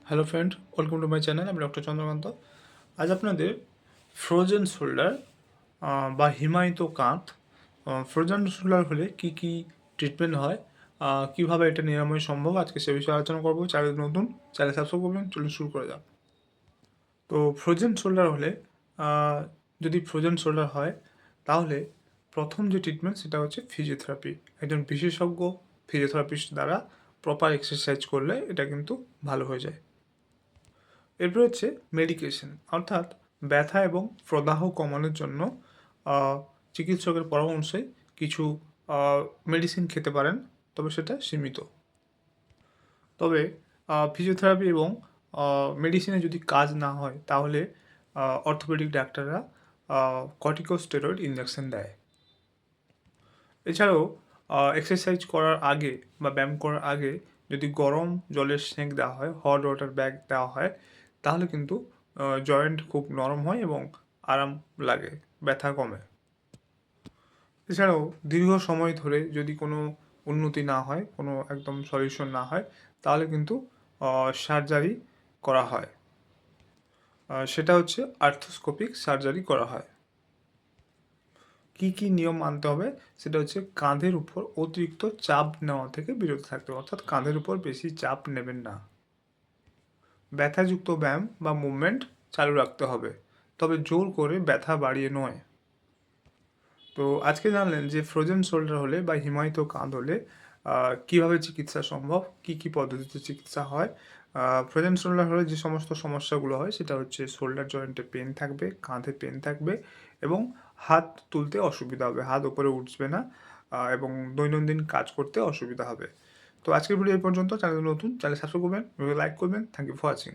Hello friend, welcome to my channel. আমি doctor Chandrakant. আজ আপনাদের ফ্রোজেন শোল্ডার বা হিমায়িত কাঁধ, ফ্রোজেন শোল্ডার হলে কি কি ট্রিটমেন্ট হয়, কিভাবে এটা নিরাময় সম্ভব, আজকে সে বিষয়ে আলোচনা করবো। চ্যানেল নতুন, চ্যানেল সাবস্ক্রাইব করবেন। চলুন শুরু করে যাক। তো ফ্রোজেন শোল্ডার হলে যদি ফ্রোজেন শোল্ডার হয় তাহলে প্রথম যে ট্রিটমেন্ট সেটা হচ্ছে ফিজিওথেরাপি। একজন বিশেষজ্ঞ ফিজিওথেরাপিস্ট দ্বারা প্রপার এক্সারসাইজ করলে এটা কিন্তু ভালো হয়ে যায়। এরপর হচ্ছে মেডিকেশন, অর্থাৎ ব্যথা এবং প্রদাহ কমানোর জন্য চিকিৎসকের পরামর্শে কিছু মেডিসিন খেতে পারেন, তবে সেটা সীমিত। তবে ফিজিওথেরাপি এবং মেডিসিনে যদি কাজ না হয় তাহলে অর্থোপেডিক ডাক্তাররা কর্টিকোস্টেরয়েড ইঞ্জেকশন দেয়। এছাড়াও এক্সারসাইজ করার আগে বা ব্যায়াম করার আগে যদি গরম জলের সেঁক দেওয়া হয়, হট ওয়াটার ব্যাগ দেওয়া হয়, তাহলে কিন্তু জয়েন্ট খুব নরম হয় এবং আরাম লাগে, ব্যথা কমে। এছাড়াও দীর্ঘ সময় ধরে যদি কোনো উন্নতি না হয়, কোনো একদম সলিউশন না হয়, তাহলে কিন্তু সার্জারি করা হয়। সেটা হচ্ছে আর্থ্রোস্কোপিক সার্জারি করা হয়। কি কি নিয়ম মানতে হবে সেটা হচ্ছে কাঁধের উপর অতিরিক্ত চাপ নেওয়া থেকে বিরত থাকতে হবে, অর্থাৎ কাঁধের উপর বেশি চাপ নেবেন না। ব্যথাযুক্ত ব্যায়াম বা মুভমেন্ট চালু রাখতে হবে, তবে জোর করে ব্যথা বাড়িয়ে নয়। তো আজকে জানলেন যে ফ্রোজেন শোল্ডার হলে বা হিমায়িত কাঁধ হলে কীভাবে চিকিৎসা সম্ভব, কি কি পদ্ধতিতে চিকিৎসা হয়। ফ্রোজেন শোল্ডার হলে যে সমস্ত সমস্যাগুলো হয় সেটা হচ্ছে শোল্ডার জয়েন্টে পেন থাকবে, কাঁধে পেন থাকবে এবং হাত তুলতে অসুবিধা হবে, হাত উপরে উঠবে না, এবং দৈনন্দিন কাজ করতে অসুবিধা হবে। তো আজকের ভিডিও এই পর্যন্ত। চ্যানেল নতুন, চ্যানেল সাবস্ক্রাইব করবেন, ভিডিও লাইক করবেন। Thank you for watching.